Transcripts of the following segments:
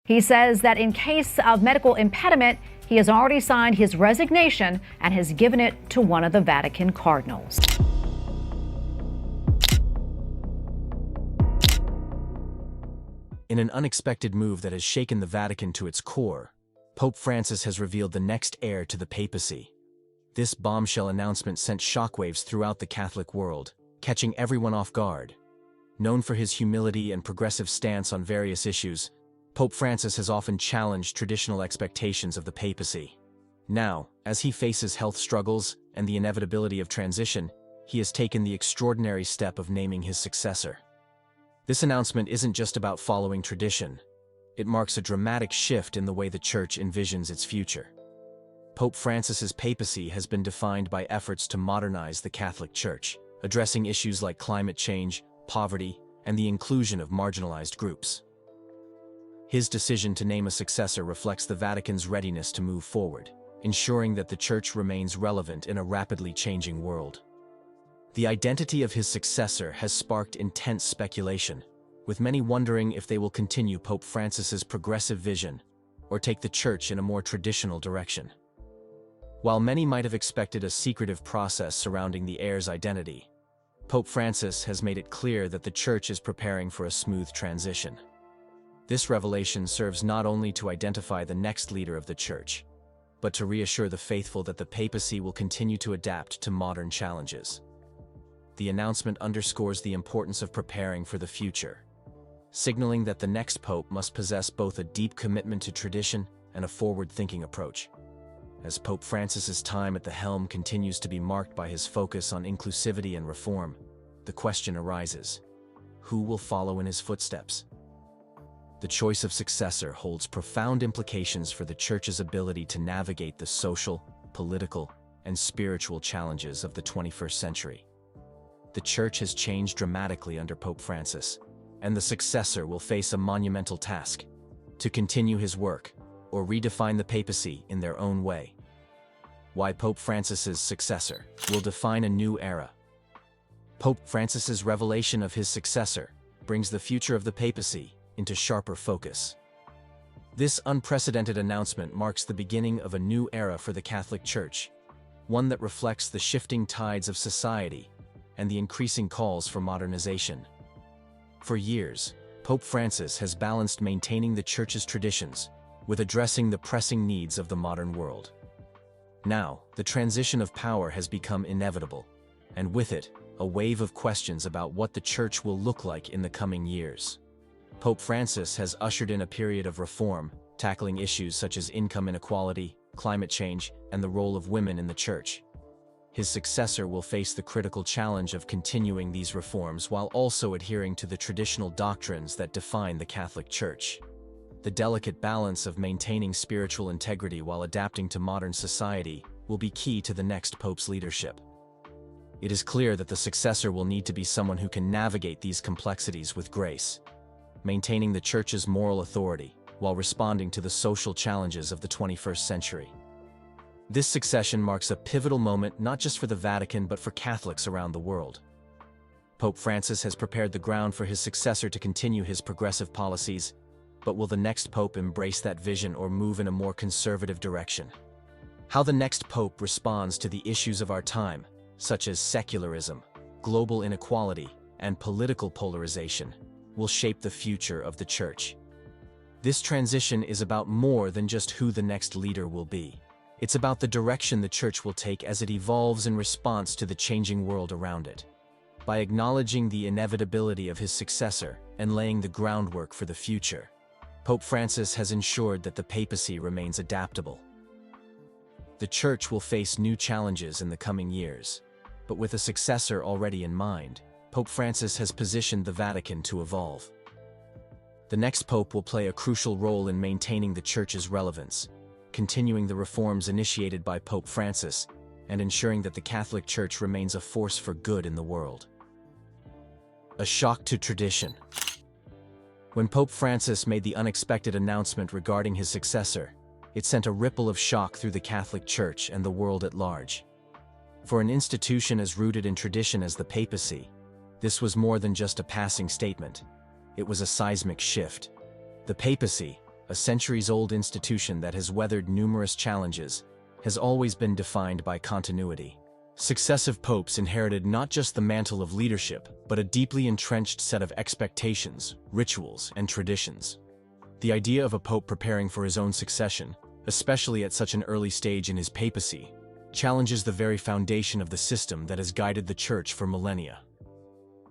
He says that in case of medical impediment, he has already signed his resignation and has given it to one of the Vatican cardinals. In an unexpected move that has shaken the Vatican to its core, Pope Francis has revealed the next heir to the papacy. This bombshell announcement sent shockwaves throughout the Catholic world, catching everyone off guard. Known for his humility and progressive stance on various issues, Pope Francis has often challenged traditional expectations of the papacy. Now, as he faces health struggles and the inevitability of transition, he has taken the extraordinary step of naming his successor. This announcement isn't just about following tradition. It marks a dramatic shift in the way the Church envisions its future. Pope Francis's papacy has been defined by efforts to modernize the Catholic Church, addressing issues like climate change, poverty, and the inclusion of marginalized groups. His decision to name a successor reflects the Vatican's readiness to move forward, ensuring that the Church remains relevant in a rapidly changing world. The identity of his successor has sparked intense speculation, with many wondering if they will continue Pope Francis's progressive vision or take the Church in a more traditional direction. While many might have expected a secretive process surrounding the heir's identity, Pope Francis has made it clear that the Church is preparing for a smooth transition. This revelation serves not only to identify the next leader of the Church, but to reassure the faithful that the papacy will continue to adapt to modern challenges. The announcement underscores the importance of preparing for the future, signaling that the next pope must possess both a deep commitment to tradition and a forward-thinking approach. As Pope Francis's time at the helm continues to be marked by his focus on inclusivity and reform, the question arises: who will follow in his footsteps? The choice of successor holds profound implications for the Church's ability to navigate the social, political, and spiritual challenges of the 21st century. The Church has changed dramatically under Pope Francis, and the successor will face a monumental task: to continue his work or redefine the papacy in their own way. Why Pope Francis's successor will define a new era. Pope Francis's revelation of his successor brings the future of the papacy into sharper focus. This unprecedented announcement marks the beginning of a new era for the Catholic Church, one that reflects the shifting tides of society and the increasing calls for modernization. For years, Pope Francis has balanced maintaining the Church's traditions with addressing the pressing needs of the modern world. Now, the transition of power has become inevitable, and with it, a wave of questions about what the Church will look like in the coming years. Pope Francis has ushered in a period of reform, tackling issues such as income inequality, climate change, and the role of women in the Church. His successor will face the critical challenge of continuing these reforms while also adhering to the traditional doctrines that define the Catholic Church. The delicate balance of maintaining spiritual integrity while adapting to modern society will be key to the next pope's leadership. It is clear that the successor will need to be someone who can navigate these complexities with grace, maintaining the Church's moral authority while responding to the social challenges of the 21st century. This succession marks a pivotal moment not just for the Vatican but for Catholics around the world. Pope Francis has prepared the ground for his successor to continue his progressive policies, but will the next pope embrace that vision or move in a more conservative direction? How the next pope responds to the issues of our time, such as secularism, global inequality, and political polarization, will shape the future of the Church. This transition is about more than just who the next leader will be. It's about the direction the Church will take as it evolves in response to the changing world around it. By acknowledging the inevitability of his successor and laying the groundwork for the future, Pope Francis has ensured that the papacy remains adaptable. The Church will face new challenges in the coming years, but with a successor already in mind, Pope Francis has positioned the Vatican to evolve. The next pope will play a crucial role in maintaining the Church's relevance, continuing the reforms initiated by Pope Francis, and ensuring that the Catholic Church remains a force for good in the world. A shock to tradition. When Pope Francis made the unexpected announcement regarding his successor, it sent a ripple of shock through the Catholic Church and the world at large. For an institution as rooted in tradition as the papacy, this was more than just a passing statement. It was a seismic shift. The papacy, a centuries-old institution that has weathered numerous challenges, has always been defined by continuity. Successive popes inherited not just the mantle of leadership, but a deeply entrenched set of expectations, rituals, and traditions. The idea of a pope preparing for his own succession, especially at such an early stage in his papacy, challenges the very foundation of the system that has guided the Church for millennia.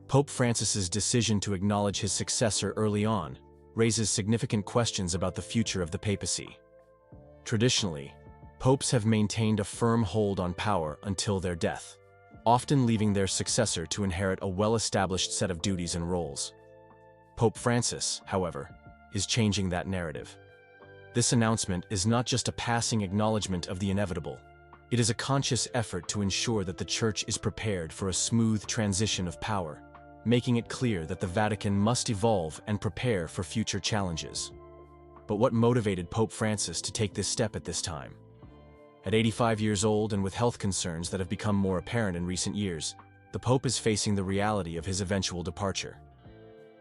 Pope Francis's decision to acknowledge his successor early on raises significant questions about the future of the papacy. Traditionally, popes have maintained a firm hold on power until their death, often leaving their successor to inherit a well-established set of duties and roles. Pope Francis, however, is changing that narrative. This announcement is not just a passing acknowledgement of the inevitable. It is a conscious effort to ensure that the Church is prepared for a smooth transition of power, making it clear that the Vatican must evolve and prepare for future challenges. But what motivated Pope Francis to take this step at this time? At 85 years old and with health concerns that have become more apparent in recent years, the Pope is facing the reality of his eventual departure.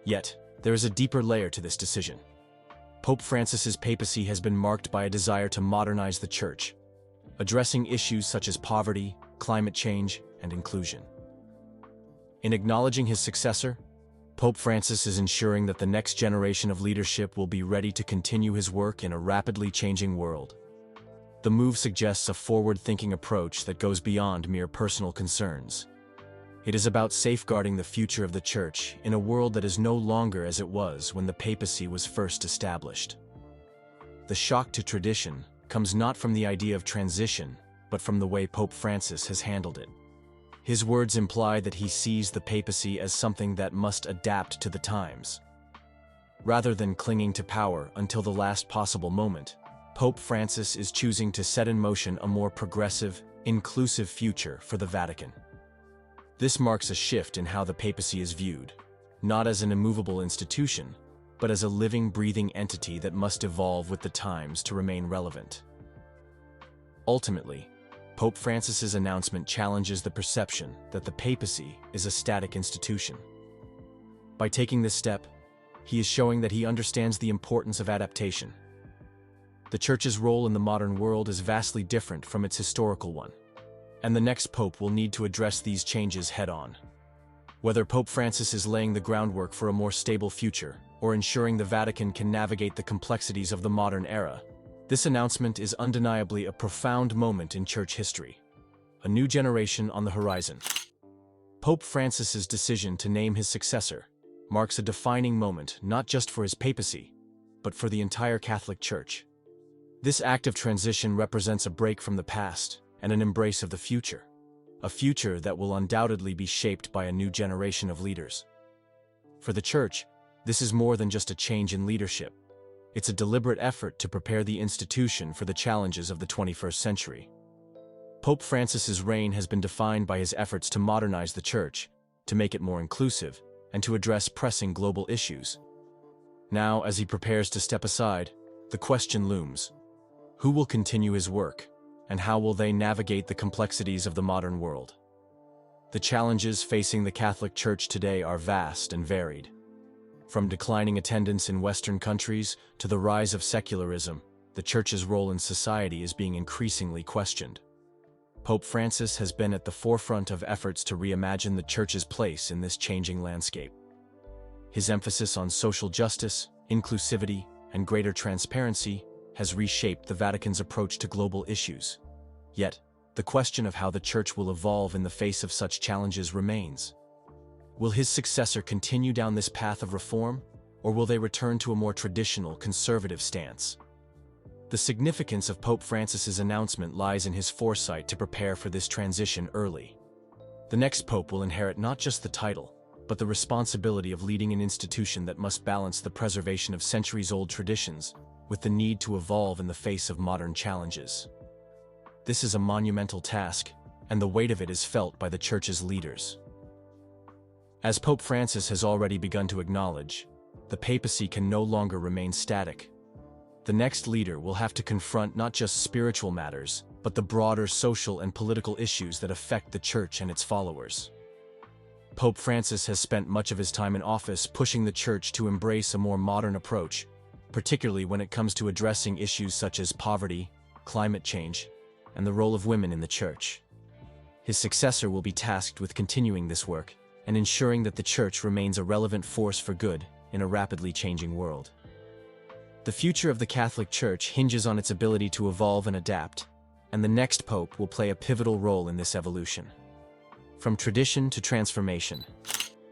Yet, there is a deeper layer to this decision. Pope Francis's papacy has been marked by a desire to modernize the Church, addressing issues such as poverty, climate change, and inclusion. In acknowledging his successor, Pope Francis is ensuring that the next generation of leadership will be ready to continue his work in a rapidly changing world. The move suggests a forward-thinking approach that goes beyond mere personal concerns. It is about safeguarding the future of the Church in a world that is no longer as it was when the papacy was first established. The shock to tradition comes not from the idea of transition, but from the way Pope Francis has handled it. His words imply that he sees the papacy as something that must adapt to the times. Rather than clinging to power until the last possible moment, Pope Francis is choosing to set in motion a more progressive, inclusive future for the Vatican. This marks a shift in how the papacy is viewed, not as an immovable institution, but as a living, breathing entity that must evolve with the times to remain relevant. Ultimately, Pope Francis's announcement challenges the perception that the papacy is a static institution. By taking this step, he is showing that he understands the importance of adaptation. The Church's role in the modern world is vastly different from its historical one, and the next pope will need to address these changes head-on. Whether Pope Francis is laying the groundwork for a more stable future or ensuring the Vatican can navigate the complexities of the modern era, this announcement is undeniably a profound moment in Church history. A new generation on the horizon. Pope Francis's decision to name his successor marks a defining moment not just for his papacy, but for the entire Catholic Church. This act of transition represents a break from the past and an embrace of the future, a future that will undoubtedly be shaped by a new generation of leaders. For the Church, this is more than just a change in leadership. It's a deliberate effort to prepare the institution for the challenges of the 21st century. Pope Francis's reign has been defined by his efforts to modernize the Church, to make it more inclusive, and to address pressing global issues. Now, as he prepares to step aside, the question looms: who will continue his work, and how will they navigate the complexities of the modern world? The challenges facing the Catholic Church today are vast and varied. From declining attendance in Western countries to the rise of secularism, the Church's role in society is being increasingly questioned. Pope Francis has been at the forefront of efforts to reimagine the Church's place in this changing landscape. His emphasis on social justice, inclusivity, and greater transparency has reshaped the Vatican's approach to global issues. Yet, the question of how the Church will evolve in the face of such challenges remains. Will his successor continue down this path of reform, or will they return to a more traditional, conservative stance? The significance of Pope Francis's announcement lies in his foresight to prepare for this transition early. The next pope will inherit not just the title, but the responsibility of leading an institution that must balance the preservation of centuries-old traditions with the need to evolve in the face of modern challenges. This is a monumental task, and the weight of it is felt by the Church's leaders. As Pope Francis has already begun to acknowledge, the papacy can no longer remain static. The next leader will have to confront not just spiritual matters, but the broader social and political issues that affect the Church and its followers. Pope Francis has spent much of his time in office pushing the Church to embrace a more modern approach, particularly when it comes to addressing issues such as poverty, climate change, and the role of women in the Church. His successor will be tasked with continuing this work and ensuring that the Church remains a relevant force for good in a rapidly changing world. The future of the Catholic Church hinges on its ability to evolve and adapt, and the next pope will play a pivotal role in this evolution. From tradition to transformation,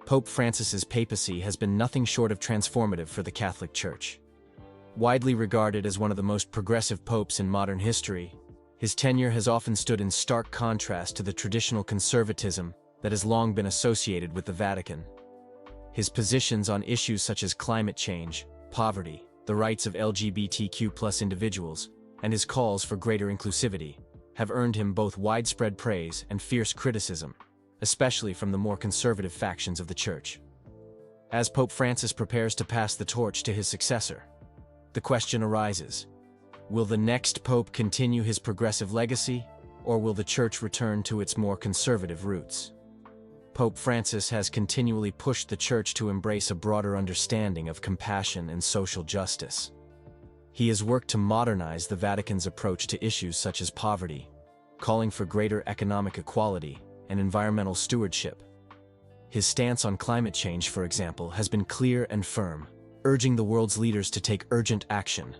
Pope Francis's papacy has been nothing short of transformative for the Catholic Church. Widely regarded as one of the most progressive popes in modern history, his tenure has often stood in stark contrast to the traditional conservatism that has long been associated with the Vatican. His positions on issues such as climate change, poverty, the rights of LGBTQ+ individuals, and his calls for greater inclusivity have earned him both widespread praise and fierce criticism, especially from the more conservative factions of the Church. As Pope Francis prepares to pass the torch to his successor, the question arises: will the next pope continue his progressive legacy, or will the Church return to its more conservative roots? Pope Francis has continually pushed the Church to embrace a broader understanding of compassion and social justice. He has worked to modernize the Vatican's approach to issues such as poverty, calling for greater economic equality and environmental stewardship. His stance on climate change, for example, has been clear and firm, urging the world's leaders to take urgent action.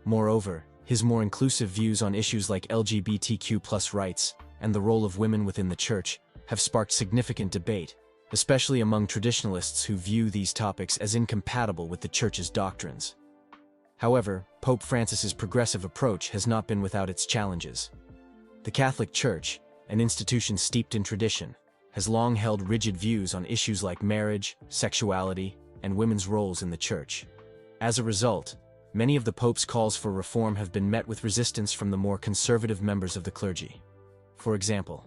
Moreover, his more inclusive views on issues like LGBTQ+ rights and the role of women within the Church have sparked significant debate, especially among traditionalists who view these topics as incompatible with the Church's doctrines. However, Pope Francis's progressive approach has not been without its challenges. The Catholic Church, an institution steeped in tradition, has long held rigid views on issues like marriage, sexuality, and women's roles in the Church. As a result, many of the Pope's calls for reform have been met with resistance from the more conservative members of the clergy. For example,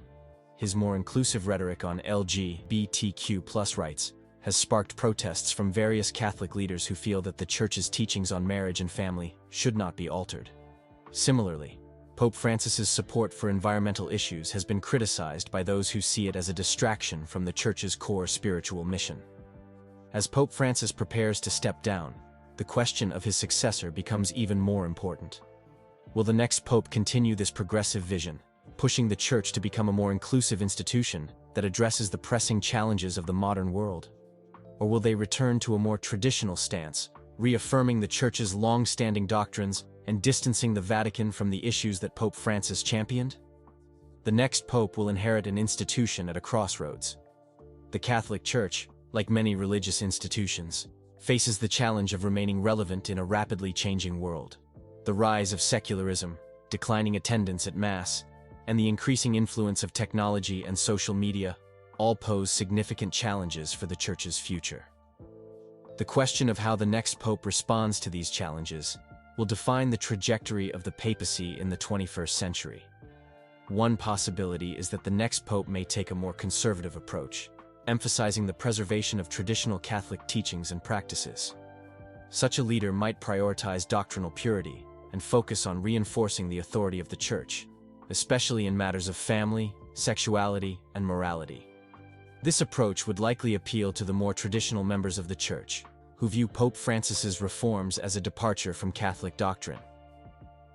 his more inclusive rhetoric on LGBTQ+ rights has sparked protests from various Catholic leaders who feel that the Church's teachings on marriage and family should not be altered. Similarly, Pope Francis's support for environmental issues has been criticized by those who see it as a distraction from the Church's core spiritual mission. As Pope Francis prepares to step down, the question of his successor becomes even more important. Will the next pope continue this progressive vision, pushing the Church to become a more inclusive institution that addresses the pressing challenges of the modern world? Or will they return to a more traditional stance, reaffirming the Church's long-standing doctrines and distancing the Vatican from the issues that Pope Francis championed? The next pope will inherit an institution at a crossroads. The Catholic Church, like many religious institutions, faces the challenge of remaining relevant in a rapidly changing world. The rise of secularism, declining attendance at Mass, and the increasing influence of technology and social media all pose significant challenges for the Church's future. The question of how the next pope responds to these challenges will define the trajectory of the papacy in the 21st century. One possibility is that the next pope may take a more conservative approach, emphasizing the preservation of traditional Catholic teachings and practices. Such a leader might prioritize doctrinal purity and focus on reinforcing the authority of the Church, especially in matters of family, sexuality, and morality. This approach would likely appeal to the more traditional members of the Church, who view Pope Francis's reforms as a departure from Catholic doctrine.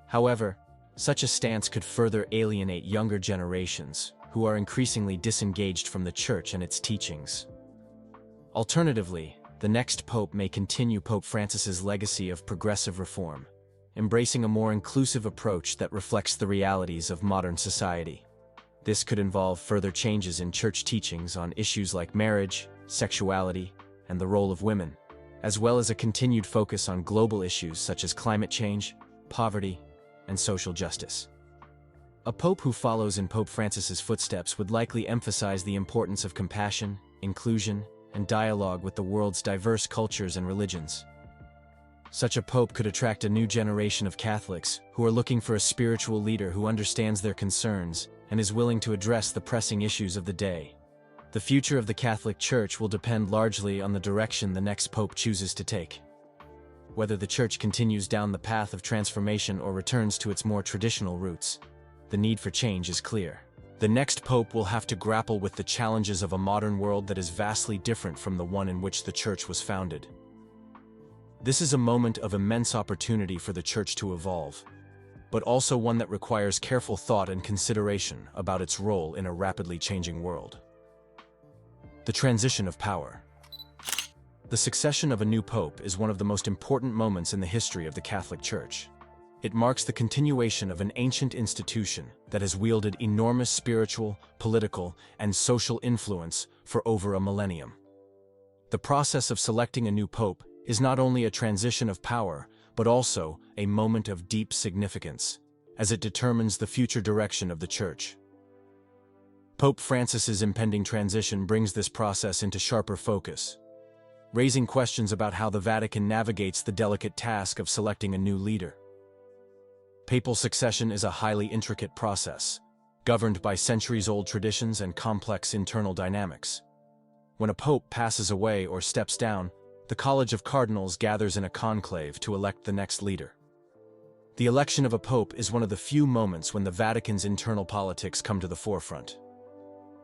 However, such a stance could further alienate younger generations, who are increasingly disengaged from the Church and its teachings. Alternatively, the next pope may continue Pope Francis's legacy of progressive reform, embracing a more inclusive approach that reflects the realities of modern society. This could involve further changes in Church teachings on issues like marriage, sexuality, and the role of women, as well as a continued focus on global issues such as climate change, poverty, and social justice. A pope who follows in Pope Francis's footsteps would likely emphasize the importance of compassion, inclusion, and dialogue with the world's diverse cultures and religions. Such a pope could attract a new generation of Catholics who are looking for a spiritual leader who understands their concerns and is willing to address the pressing issues of the day. The future of the Catholic Church will depend largely on the direction the next pope chooses to take. Whether the Church continues down the path of transformation or returns to its more traditional roots, the need for change is clear. The next pope will have to grapple with the challenges of a modern world that is vastly different from the one in which the Church was founded. This is a moment of immense opportunity for the Church to evolve, but also one that requires careful thought and consideration about its role in a rapidly changing world. The transition of power. The succession of a new pope is one of the most important moments in the history of the Catholic Church. It marks the continuation of an ancient institution that has wielded enormous spiritual, political, and social influence for over a millennium. The process of selecting a new pope is not only a transition of power, but also a moment of deep significance, as it determines the future direction of the Church. Pope Francis's impending transition brings this process into sharper focus, raising questions about how the Vatican navigates the delicate task of selecting a new leader. Papal succession is a highly intricate process, governed by centuries-old traditions and complex internal dynamics. When a pope passes away or steps down, the College of Cardinals gathers in a conclave to elect the next leader. The election of a pope is one of the few moments when the Vatican's internal politics come to the forefront.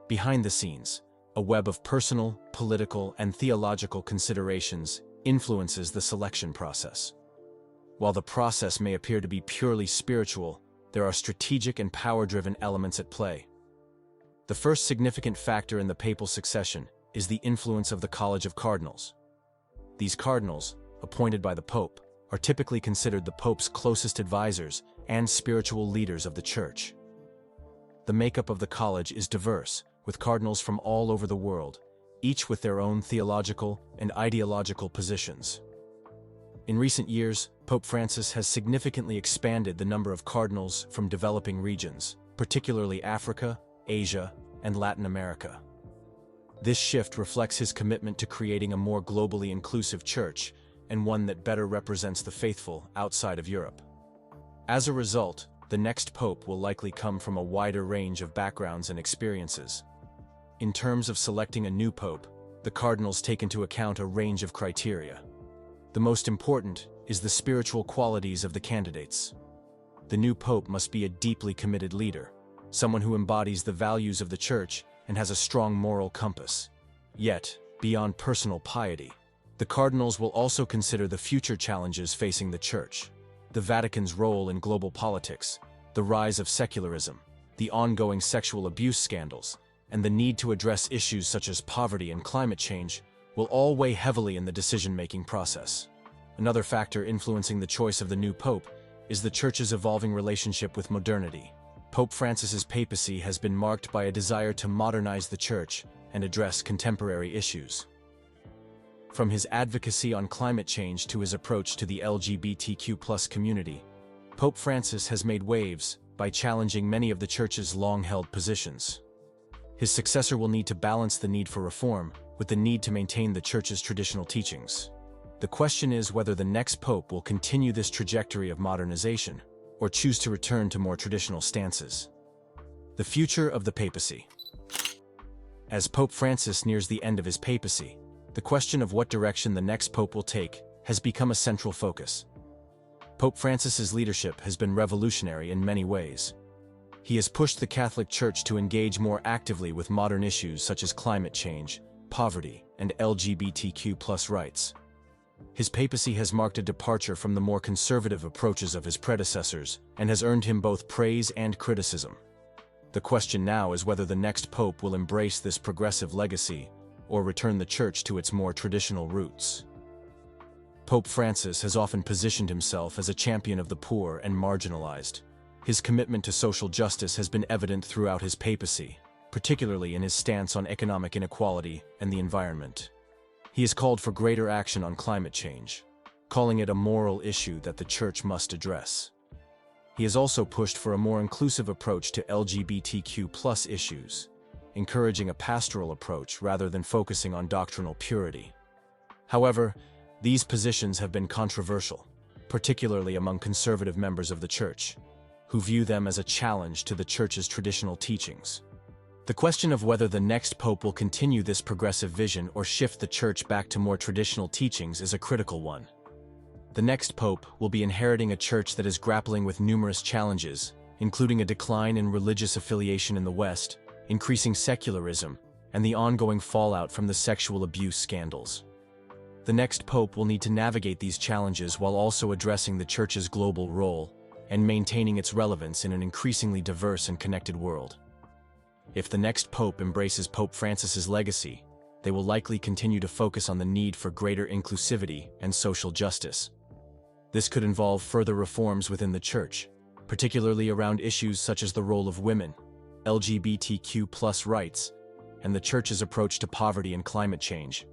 Behind the scenes, a web of personal, political, and theological considerations influences the selection process. While the process may appear to be purely spiritual, there are strategic and power-driven elements at play. The first significant factor in the papal succession is the influence of the College of Cardinals. These cardinals, appointed by the Pope, are typically considered the Pope's closest advisors and spiritual leaders of the Church. The makeup of the college is diverse, with cardinals from all over the world, each with their own theological and ideological positions. In recent years, Pope Francis has significantly expanded the number of cardinals from developing regions, particularly Africa, Asia, and Latin America. This shift reflects his commitment to creating a more globally inclusive church and one that better represents the faithful outside of Europe. As a result, the next pope will likely come from a wider range of backgrounds and experiences. In terms of selecting a new pope, the cardinals take into account a range of criteria. The most important is the spiritual qualities of the candidates. The new pope must be a deeply committed leader, someone who embodies the values of the Church and has a strong moral compass. Yet, beyond personal piety, the cardinals will also consider the future challenges facing the Church: the Vatican's role in global politics, the rise of secularism, the ongoing sexual abuse scandals, and the need to address issues such as poverty and climate change will all weigh heavily in the decision-making process. Another factor influencing the choice of the new pope is the Church's evolving relationship with modernity. Pope Francis's papacy has been marked by a desire to modernize the Church and address contemporary issues. From his advocacy on climate change to his approach to the LGBTQ+ community, Pope Francis has made waves by challenging many of the Church's long-held positions. His successor will need to balance the need for reform with the need to maintain the Church's traditional teachings. The question is whether the next pope will continue this trajectory of modernization or choose to return to more traditional stances. The future of the papacy. As Pope Francis nears the end of his papacy, the question of what direction the next pope will take has become a central focus. Pope Francis's leadership has been revolutionary in many ways. He has pushed the Catholic Church to engage more actively with modern issues such as climate change, poverty, and LGBTQ+ rights. His papacy has marked a departure from the more conservative approaches of his predecessors and has earned him both praise and criticism. The question now is whether the next pope will embrace this progressive legacy or return the Church to its more traditional roots. Pope Francis has often positioned himself as a champion of the poor and marginalized. His commitment to social justice has been evident throughout his papacy, particularly in his stance on economic inequality and the environment. He has called for greater action on climate change, calling it a moral issue that the Church must address. He has also pushed for a more inclusive approach to LGBTQ+ issues, encouraging a pastoral approach rather than focusing on doctrinal purity. However, these positions have been controversial, particularly among conservative members of the Church, who view them as a challenge to the Church's traditional teachings. The question of whether the next pope will continue this progressive vision or shift the Church back to more traditional teachings is a critical one. The next pope will be inheriting a Church that is grappling with numerous challenges, including a decline in religious affiliation in the West, increasing secularism, and the ongoing fallout from the sexual abuse scandals. The next pope will need to navigate these challenges while also addressing the Church's global role and maintaining its relevance in an increasingly diverse and connected world. If the next pope embraces Pope Francis's legacy, they will likely continue to focus on the need for greater inclusivity and social justice. This could involve further reforms within the Church, particularly around issues such as the role of women, LGBTQ+ rights, and the Church's approach to poverty and climate change.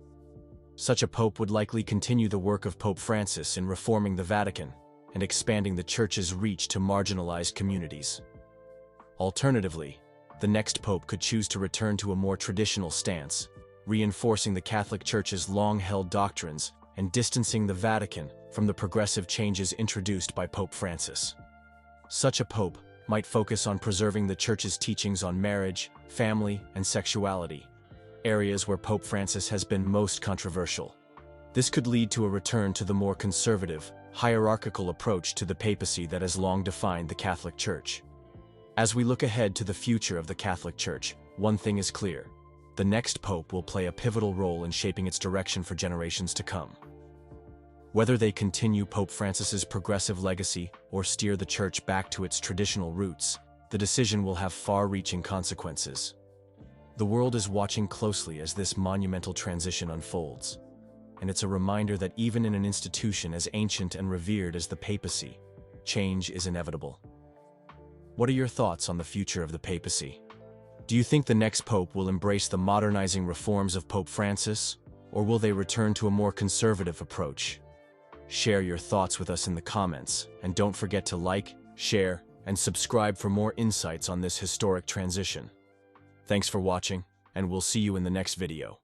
Such a pope would likely continue the work of Pope Francis in reforming the Vatican and expanding the Church's reach to marginalized communities. Alternatively, the next pope could choose to return to a more traditional stance, reinforcing the Catholic Church's long-held doctrines and distancing the Vatican from the progressive changes introduced by Pope Francis. Such a pope might focus on preserving the Church's teachings on marriage, family, and sexuality, areas where Pope Francis has been most controversial. This could lead to a return to the more conservative, hierarchical approach to the papacy that has long defined the Catholic Church. As we look ahead to the future of the Catholic Church, one thing is clear: the next pope will play a pivotal role in shaping its direction for generations to come. Whether they continue Pope Francis's progressive legacy or steer the Church back to its traditional roots, the decision will have far-reaching consequences. The world is watching closely as this monumental transition unfolds, and it's a reminder that even in an institution as ancient and revered as the papacy, change is inevitable. What are your thoughts on the future of the papacy? Do you think the next pope will embrace the modernizing reforms of Pope Francis, or will they return to a more conservative approach? Share your thoughts with us in the comments, and don't forget to like, share, and subscribe for more insights on this historic transition. Thanks for watching, and we'll see you in the next video.